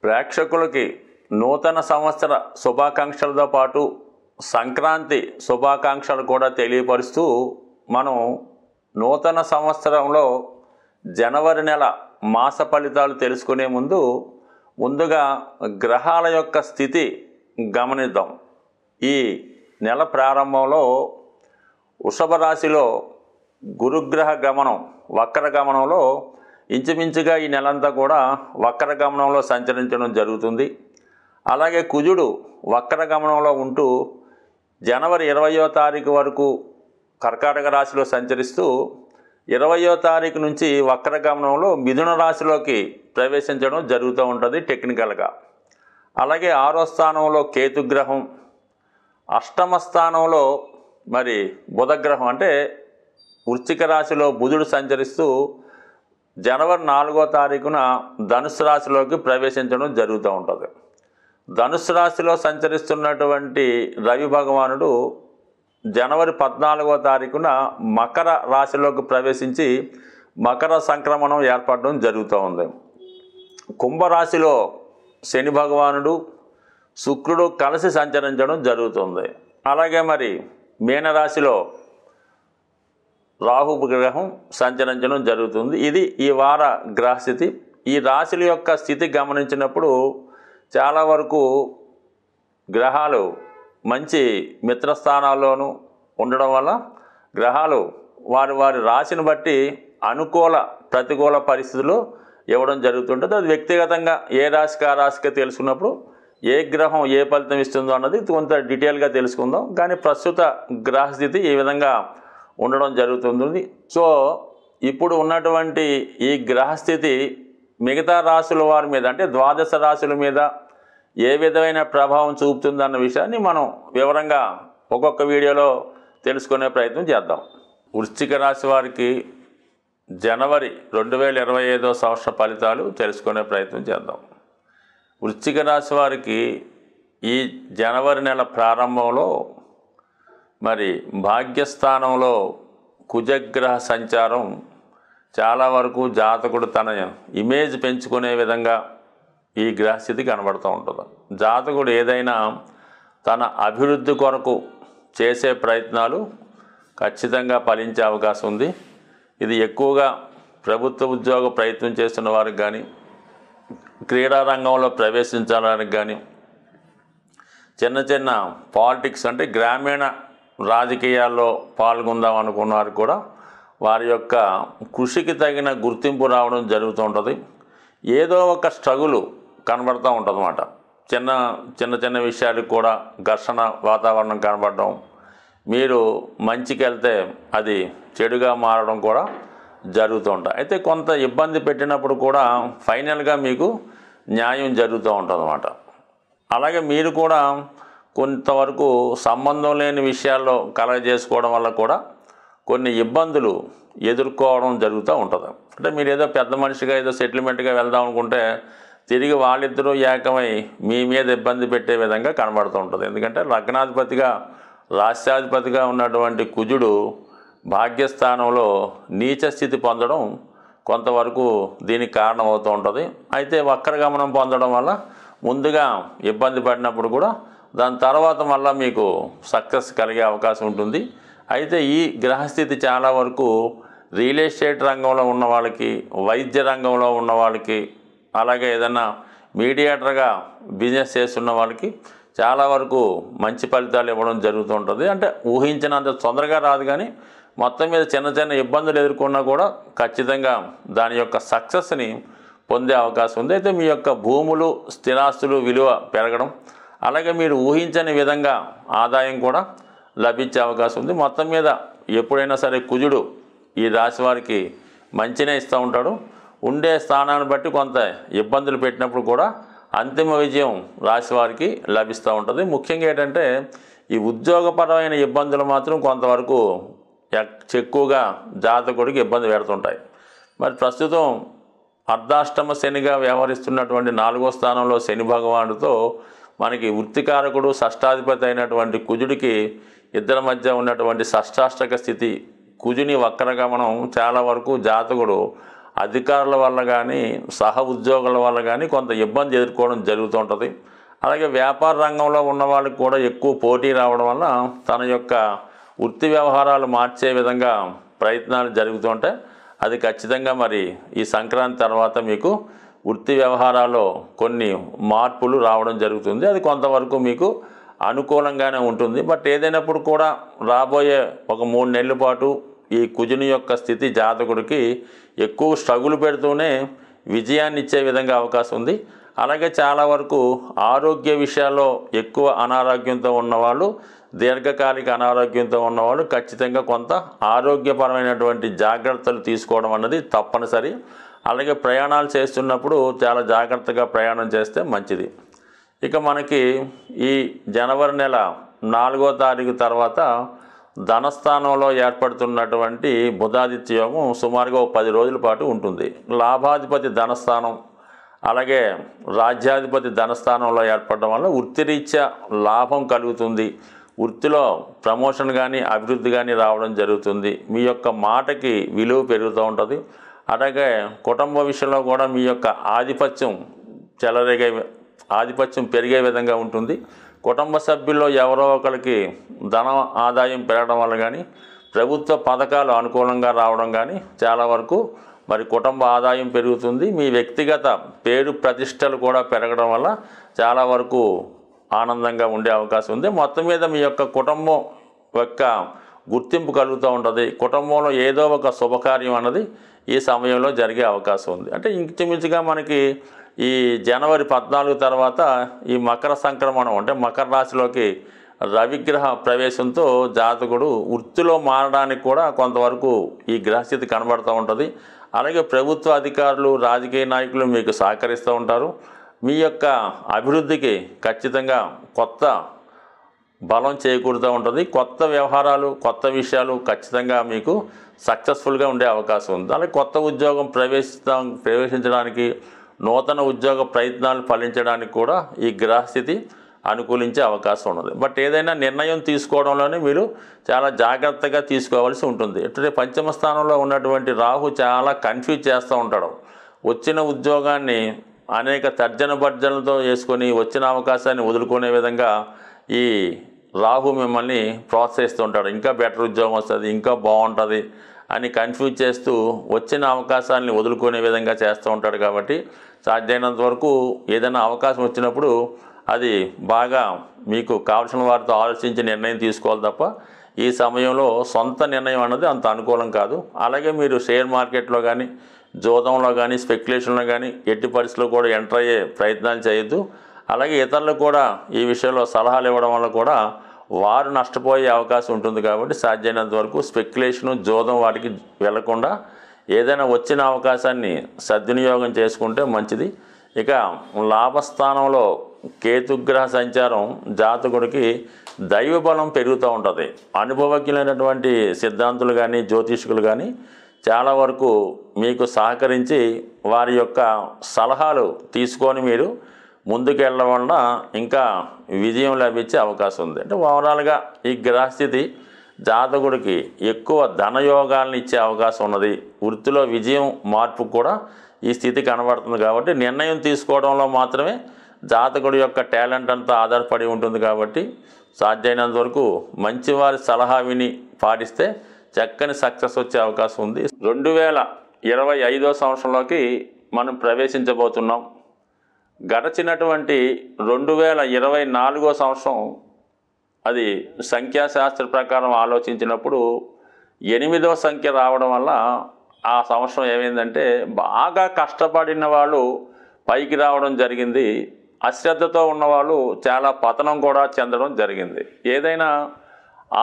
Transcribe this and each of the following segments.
ప్రేక్షకులకి నూతన సంవత్సర శుభాకాంక్షలతో పాటు సంక్రాంతి శుభాకాంక్షలు కూడా తెలియపరుస్తూ మనం నూతన సంవత్సరంలో జనవరి నెల మాస ఫలితాలు తెలుసుకునే ముందుగా గ్రహాల యొక్క స్థితి గమనిద్దాం. ఈ నెల ప్రారంభంలో వృషభ రాశిలో గురుగ్రహ గమనం వక్ర గమనంలో ఇంచుమించుగా ఈ నెలంతా కూడా వక్ర గమనంలో సంచరించడం జరుగుతుంది. అలాగే కుజుడు వక్ర గమనంలో ఉంటూ జనవరి 20వ తారీఖు వరకు కర్కాటక రాశిలో సంచరిస్తూ 20వ తారీఖు నుంచి వక్ర గమనంలో మిథున రాశిలోకి ప్రవేశించడం జరుగుతూ ఉంటుంది టెక్నికల్గా. అలాగే 6వ స్థానంలో కేతుగ్రహం, అష్టమ స్థానంలో మరి బుధగ్రహం అంటే వృశ్చిక రాశిలో బుధుడు సంచరిస్తూ జనవరి 4వ తారీఖున ధనుసు రాశిలోకి ప్రవేశించడం జరుగుతూ ఉంటుంది. ధనుసు రాశిలో సంచరిస్తున్నటువంటి రవి భగవానుడు జనవరి 14వ తారీఖున మకర రాశిలోకి ప్రవేశించి మకర సంక్రమణం ఏర్పడడం జరుగుతూ ఉంది. కుంభరాశిలో శని భగవానుడు శుక్రుడు కలిసి సంచరించడం జరుగుతుంది. అలాగే మరి మీనరాశిలో రాహు గ్రహం సంచరించడం జరుగుతుంది. ఇది ఈ వార గ్రహస్థితి. ఈ రాశుల యొక్క స్థితి గమనించినప్పుడు చాలా వరకు గ్రహాలు మంచి మిత్రస్థానాల్లోనూ ఉండడం వల్ల గ్రహాలు వారి రాశిని బట్టి అనుకూల ప్రతికూల పరిస్థితులు ఇవ్వడం జరుగుతుంటుంది. అది వ్యక్తిగతంగా ఏ రాశికి ఆ రాశికి తెలుసుకున్నప్పుడు ఏ గ్రహం ఏ ఫలితం ఇస్తుందో అన్నది కొంత డీటెయిల్గా తెలుసుకుందాం. కానీ ప్రస్తుత గ్రహస్థితి ఈ విధంగా ఉండడం జరుగుతుంది. సో ఇప్పుడు ఉన్నటువంటి ఈ గ్రహస్థితి మిగతా రాశుల వారి మీద అంటే ద్వాదశ రాశుల మీద ఏ విధమైన ప్రభావం చూపుతుందన్న విషయాన్ని మనం వివరంగా ఒక్కొక్క వీడియోలో తెలుసుకునే ప్రయత్నం చేద్దాం. వృశ్చిక రాశి వారికి జనవరి 2025వ సంవత్సర ఫలితాలు తెలుసుకునే ప్రయత్నం చేద్దాం. వృశ్చిక రాశి వారికి ఈ జనవరి నెల ప్రారంభంలో మరి భాగ్యస్థానంలో కుజగ్రహ సంచారం చాలా వరకు జాతకుడు తన ఇమేజ్ పెంచుకునే విధంగా ఈ గ్రహస్థితి కనబడుతూ ఉంటుంది. జాతకుడు ఏదైనా తన అభివృద్ధి కొరకు చేసే ప్రయత్నాలు ఖచ్చితంగా ఫలించే అవకాశం ఉంది. ఇది ఎక్కువగా ప్రభుత్వ ఉద్యోగ ప్రయత్నం చేస్తున్న వారికి కానీ, క్రీడా రంగంలో ప్రవేశించడానికి కానీ, చిన్న పాలిటిక్స్ అంటే గ్రామీణ రాజకీయాల్లో పాల్గొందాం అనుకున్న వారు కూడా వారి యొక్క కృషికి తగిన గుర్తింపు రావడం జరుగుతూ ఉంటుంది. ఏదో ఒక స్ట్రగులు కనబడుతూ ఉంటుంది అన్నమాట. చిన్న విషయాలకు కూడా ఘర్షణ వాతావరణం కనబడడం, మీరు మంచికి వెళ్తే అది చెడుగా మారడం కూడా జరుగుతూ ఉంటాయి. అయితే కొంత ఇబ్బంది పెట్టినప్పుడు కూడా ఫైనల్గా మీకు న్యాయం జరుగుతూ ఉంటుంది అన్నమాట. అలాగే మీరు కూడా కొంతవరకు సంబంధం లేని విషయాల్లో కలగజేసుకోవడం వల్ల కూడా కొన్ని ఇబ్బందులు ఎదుర్కోవడం జరుగుతూ ఉంటుంది. అంటే మీరు ఏదో పెద్ద మనిషిగా ఏదో సెటిల్మెంట్గా వెళ్దాం అనుకుంటే తిరిగి వాళ్ళిద్దరూ ఏకమై మీ మీద ఇబ్బంది పెట్టే విధంగా కనబడుతూ ఉంటుంది. ఎందుకంటే లగ్నాధిపతిగా రాష్ట్రాధిపతిగా ఉన్నటువంటి కుజుడు భాగ్యస్థానంలో నీచ స్థితి పొందడం కొంతవరకు దీనికి కారణమవుతూ ఉంటుంది. అయితే వక్రగమనం పొందడం వల్ల ముందుగా ఇబ్బంది పడినప్పుడు కూడా దాని తర్వాత మళ్ళీ మీకు సక్సెస్ కలిగే అవకాశం ఉంటుంది. అయితే ఈ గ్రహస్థితి చాలా వరకు రియల్ ఎస్టేట్ రంగంలో ఉన్న వాళ్ళకి, వైద్య రంగంలో ఉన్న వాళ్ళకి, అలాగే ఏదన్నా మీడియేటర్గా బిజినెస్ చేస్తున్న వాళ్ళకి చాలా వరకు మంచి ఫలితాలు ఇవ్వడం జరుగుతూ ఉంటుంది. అంటే ఊహించినంత తొందరగా రాదు, కానీ మొత్తం మీద చిన్న ఇబ్బందులు ఎదుర్కొన్నా కూడా ఖచ్చితంగా దాని యొక్క సక్సెస్ని పొందే అవకాశం ఉంది. అయితే మీ యొక్క భూములు, స్థిరాస్తులు విలువ పెరగడం, అలాగే మీరు ఊహించని విధంగా ఆదాయం కూడా లభించే అవకాశం ఉంది. మొత్తం మీద ఎప్పుడైనా సరే కుజుడు ఈ రాశి వారికి మంచినే ఇస్తూ ఉంటాడు. ఉండే స్థానాన్ని బట్టి కొంత ఇబ్బందులు పెట్టినప్పుడు కూడా అంతిమ విజయం రాశి వారికి లభిస్తూ ఉంటుంది. ముఖ్యంగా ఏంటంటే ఈ ఉద్యోగపరమైన ఇబ్బందులు మాత్రం కొంతవరకు ఎక్కువగా జాతకుడికి ఇబ్బంది పెడుతుంటాయి. మరి ప్రస్తుతం అర్ధాష్టమ శనిగా వ్యవహరిస్తున్నటువంటి 4వ స్థానంలో శని భగవానుడితో మనకి వృత్తికారకుడు షష్టాధిపతి అయినటువంటి కుజుడికి ఇద్దరి మధ్య ఉన్నటువంటి షష్టాష్టక స్థితి, కుజుని వక్రగమనం చాలా వరకు జాతకుడు అధికారుల వల్ల కానీ సహ ఉద్యోగుల వల్ల కానీ కొంత ఇబ్బంది ఎదుర్కోవడం జరుగుతుంటుంది. అలాగే వ్యాపార రంగంలో ఉన్న వాళ్ళకి కూడా ఎక్కువ పోటీ రావడం వల్ల తన యొక్క వృత్తి వ్యవహారాలు మార్చే విధంగా ప్రయత్నాలు జరుగుతుంటాయి. అది ఖచ్చితంగా మరి ఈ సంక్రాంతి తర్వాత మీకు వృత్తి వ్యవహారాల్లో కొన్ని మార్పులు రావడం జరుగుతుంది. అది కొంతవరకు మీకు అనుకూలంగానే ఉంటుంది. బట్ ఏదైనప్పుడు కూడా రాబోయే ఒక 3 నెలల పాటు ఈ కుజుని యొక్క స్థితి జాతకుడికి ఎక్కువ స్ట్రగుల్ పెడుతూనే విజయాన్ని ఇచ్చే విధంగా అవకాశం ఉంది. అలాగే చాలా వరకు ఆరోగ్య విషయాల్లో ఎక్కువ అనారోగ్యంతో ఉన్నవాళ్ళు, దీర్ఘకాలిక అనారోగ్యంతో ఉన్నవాళ్ళు ఖచ్చితంగా కొంత ఆరోగ్యపరమైనటువంటి జాగ్రత్తలు తీసుకోవడం అన్నది తప్పనిసరి. అలాగే ప్రయాణాలు చేస్తున్నప్పుడు చాలా జాగ్రత్తగా ప్రయాణం చేస్తే మంచిది. ఇక మనకి ఈ జనవరి నెల 4వ తారీఖు తర్వాత ధనస్థానంలో ఏర్పడుతున్నటువంటి బుధాదిత్య యోగం సుమారుగా 10 రోజుల పాటు ఉంటుంది. లాభాధిపతి ధనస్థానం అలాగే రాజ్యాధిపతి ధనస్థానంలో ఏర్పడడం వల్ల వృత్తిరీత్యా లాభం కలుగుతుంది. వృత్తిలో ప్రమోషన్ కానీ అభివృద్ధి కానీ రావడం జరుగుతుంది. మీ యొక్క మాటకి విలువ పెరుగుతూ ఉంటుంది. అలాగే కుటుంబ విషయంలో కూడా మీ యొక్క ఆధిపత్యం పెరిగే విధంగా ఉంటుంది. కుటుంబ సభ్యుల్లో ఎవరో ఒకరికి ధన ఆదాయం పెరగడం వల్ల కానీ ప్రభుత్వ పథకాలు అనుకూలంగా రావడం కానీ చాలా వరకు మరి కుటుంబ ఆదాయం పెరుగుతుంది. మీ వ్యక్తిగత పేరు ప్రతిష్టలు కూడా పెరగడం వల్ల చాలా వరకు ఆనందంగా ఉండే అవకాశం ఉంది. మొత్తం మీద మీ యొక్క కుటుంబం యొక్క గుర్తింపు కలుగుతూ ఉంటుంది. కుటుంబంలో ఏదో ఒక శుభకార్యం అన్నది ఈ సమయంలో జరిగే అవకాశం ఉంది. అంటే ఇంచుమించుగా మనకి ఈ జనవరి 14 తర్వాత ఈ మకర సంక్రమణం అంటే మకర రాశిలోకి రవిగ్రహ ప్రవేశంతో జాతకుడు వృత్తిలో మారడానికి కూడా కొంతవరకు ఈ గ్రహస్థితి కనబడుతూ ఉంటుంది. అలాగే ప్రభుత్వ అధికారులు, రాజకీయ నాయకులు మీకు సహకరిస్తూ ఉంటారు. మీ యొక్క అభివృద్ధికి ఖచ్చితంగా కొత్త బలం చేకూరుతూ ఉంటుంది. కొత్త వ్యవహారాలు, కొత్త విషయాలు ఖచ్చితంగా మీకు సక్సెస్ఫుల్గా ఉండే అవకాశం ఉంది. అలాగే కొత్త ఉద్యోగం ప్రవేశించడానికి, నూతన ఉద్యోగ ప్రయత్నాలు ఫలించడానికి కూడా ఈ గ్రహస్థితి అనుకూలించే అవకాశం ఉన్నది. బట్ ఏదైనా నిర్ణయం తీసుకోవడంలోనే మీరు చాలా జాగ్రత్తగా తీసుకోవాల్సి ఉంటుంది. అంటే పంచమ స్థానంలో ఉన్నటువంటి రాహు చాలా కన్ఫ్యూజ్ చేస్తూ ఉంటాడు. వచ్చిన ఉద్యోగాన్ని అనేక తర్జన భర్జనలతో వేసుకొని వచ్చిన అవకాశాన్ని వదులుకునే విధంగా ఈ రాహు మిమ్మల్ని ప్రోత్సహిస్తూ ఉంటాడు. ఇంకా బెటర్ ఉద్యోగం వస్తుంది, ఇంకా బాగుంటుంది అని కన్ఫ్యూజ్ చేస్తూ వచ్చిన అవకాశాన్ని వదులుకునే విధంగా చేస్తూ ఉంటాడు. కాబట్టి సాధ్యమైనంత వరకు ఏదైనా అవకాశం వచ్చినప్పుడు అది బాగా మీకు కావాల్సిన వారితో ఆలోచించి నిర్ణయం తీసుకోవాలి తప్ప ఈ సమయంలో సొంత నిర్ణయం అన్నది అంత అనుకూలం కాదు. అలాగే మీరు షేర్ మార్కెట్లో కానీ, జోదంలో కానీ, స్పెక్యులేషన్లో కానీ ఎట్టి పరిస్థితుల్లో కూడా ఎంటర్ అయ్యే ప్రయత్నాలు చేయొద్దు. అలాగే ఇతరులకు కూడా ఈ విషయంలో సలహాలు ఇవ్వడం వల్ల కూడా వారు నష్టపోయే అవకాశం ఉంటుంది. కాబట్టి సాధ్యమైనంత వరకు స్పెక్యులేషను, జోదం వాటికి వెళ్లకుండా ఏదైనా వచ్చిన అవకాశాన్ని సద్వినియోగం చేసుకుంటే మంచిది. ఇక లాభస్థానంలో కేతుగ్రహ సంచారం జాతకుడికి దైవబలం పెరుగుతూ ఉంటుంది. అనుభవజ్ఞులైనటువంటి సిద్ధాంతులు కానీ, జ్యోతిష్కులు కానీ చాలా వరకు మీకు సహకరించి వారి యొక్క సలహాలు తీసుకొని మీరు ముందుకు వెళ్ళడం వలన ఇంకా విజయం లభించే అవకాశం ఉంది. అంటే ఓవరాల్గా ఈ గ్రహస్థితి జాతకుడికి ఎక్కువ ధనయోగాలను ఇచ్చే అవకాశం ఉన్నది. వృత్తిలో విజయం, మార్పు కూడా ఈ స్థితి కనబడుతుంది. కాబట్టి నిర్ణయం తీసుకోవడంలో మాత్రమే జాతకుడి యొక్క టాలెంట్ అంతా ఆధారపడి ఉంటుంది. కాబట్టి సాధ్యమైనంత వరకు మంచివారి సలహా విని పాటిస్తే చక్కని సక్సెస్ వచ్చే అవకాశం ఉంది. 2025వ సంవత్సరంలోకి మనం ప్రవేశించబోతున్నాం. గడచినటువంటి 2024వ సంవత్సరం అది సంఖ్యాశాస్త్ర ప్రకారం ఆలోచించినప్పుడు 8వ సంఖ్య రావడం వల్ల ఆ సంవత్సరం ఏమైందంటే బాగా కష్టపడిన వాళ్ళు పైకి రావడం జరిగింది. అశ్రద్ధతో ఉన్నవాళ్ళు చాలా పతనం కూడా చెందడం జరిగింది. ఏదైనా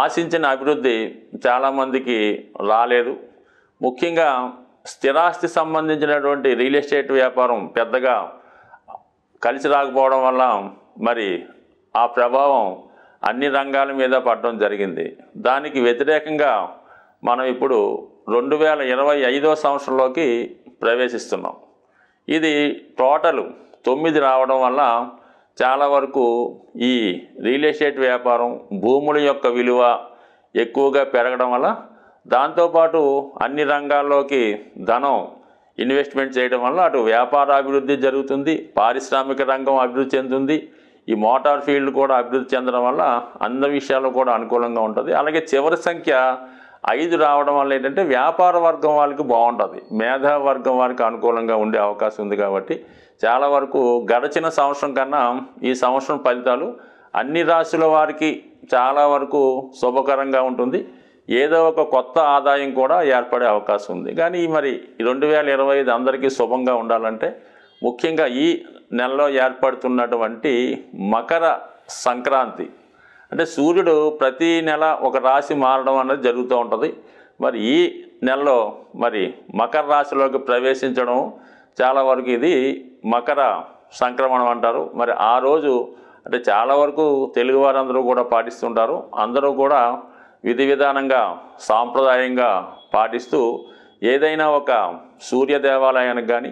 ఆశించిన అభివృద్ధి చాలామందికి రాలేదు. ముఖ్యంగా స్థిరాస్తి సంబంధించినటువంటి రియల్ ఎస్టేట్ వ్యాపారం పెద్దగా కలిసి రాకపోవడం వల్ల మరి ఆ ప్రభావం అన్ని రంగాల మీద పడడం జరిగింది. దానికి వ్యతిరేకంగా మనం ఇప్పుడు 2025వ సంవత్సరంలోకి ప్రవేశిస్తున్నాం. ఇది టోటల్ 9 రావడం వల్ల చాలా వరకు ఈ రియల్ ఎస్టేట్ వ్యాపారం, భూముల యొక్క విలువ ఎక్కువగా పెరగడం వల్ల దాంతోపాటు అన్ని రంగాల్లోకి ధనం ఇన్వెస్ట్మెంట్ చేయడం వల్ల అటు వ్యాపార అభివృద్ధి జరుగుతుంది, పారిశ్రామిక రంగం అభివృద్ధి చెందుతుంది, ఈ మోటార్ ఫీల్డ్ కూడా అభివృద్ధి చెందడం వల్ల అన్ని విషయాలు కూడా అనుకూలంగా ఉంటుంది. అలాగే చివరి సంఖ్య 5 రావడం వల్ల ఏంటంటే వ్యాపార వర్గం వాళ్ళకి బాగుంటుంది, మేధావి వర్గం వారికి అనుకూలంగా ఉండే అవకాశం ఉంది. కాబట్టి చాలా వరకు గడిచిన సంవత్సరం కన్నా ఈ సంవత్సరం ఫలితాలు అన్ని రాశుల వారికి చాలా వరకు శుభకరంగా ఉంటుంది. ఏదో ఒక కొత్త ఆదాయం కూడా ఏర్పడే అవకాశం ఉంది. కానీ మరి 2025 అందరికీ శుభంగా ఉండాలంటే ముఖ్యంగా ఈ నెలలో ఏర్పడుతున్నటువంటి మకర సంక్రాంతి అంటే సూర్యుడు ప్రతి నెల ఒక రాశి మారడం అనేది జరుగుతూ ఉంటుంది. మరి ఈ నెలలో మరి మకర రాశిలోకి ప్రవేశించడం చాలా వరకు ఇది మకర సంక్రమణం అంటారు. మరి ఆ రోజు అంటే చాలా వరకు తెలుగు వారందరూ కూడా పాటిస్తుంటారు. అందరూ కూడా విధి విధానంగా సాంప్రదాయంగా పాటిస్తూ ఏదైనా ఒక సూర్య దేవాలయానికి కానీ,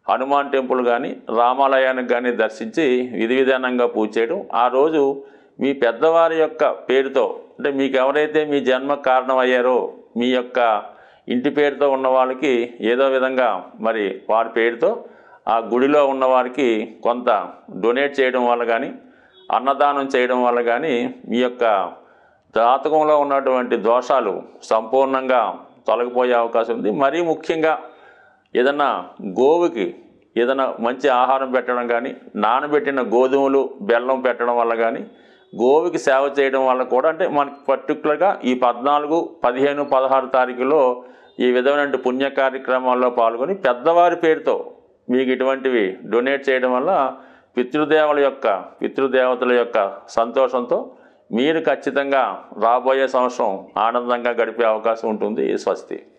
హనుమాన్ టెంపుల్ కానీ, రామాలయానికి కానీ దర్శించి విధి విధానంగా పూజ చేయడం, ఆ రోజు మీ పెద్దవారి యొక్క పేరుతో అంటే మీకు ఎవరైతే మీ జన్మ కారణం అయ్యారో మీ యొక్క ఇంటి పేరుతో ఉన్న వాళ్ళకి ఏదో విధంగా మరి వారి పేరుతో ఆ గుడిలో ఉన్నవారికి కొంత డొనేట్ చేయడం వల్ల కానీ, అన్నదానం చేయడం వల్ల కానీ మీ యొక్క జాతకంలో ఉన్నటువంటి దోషాలు సంపూర్ణంగా తొలగిపోయే అవకాశం ఉంది. మరీ ముఖ్యంగా ఏదన్నా గోవుకి ఏదైనా మంచి ఆహారం పెట్టడం కానీ, నానబెట్టిన గోధుమలు బెల్లం పెట్టడం వల్ల కానీ, గోవుకి సేవ చేయడం వల్ల కూడా అంటే మనకి పర్టికులర్గా ఈ 14, 15, 16 తారీఖులో ఈ విధమైన పుణ్య కార్యక్రమాల్లో పాల్గొని పెద్దవారి పేరుతో మీకు ఇటువంటివి డొనేట్ చేయడం వల్ల పితృదేవతల యొక్క సంతోషంతో మీరు ఖచ్చితంగా రాబోయే సంవత్సరం ఆనందంగా గడిపే అవకాశం ఉంటుంది. స్వస్తి.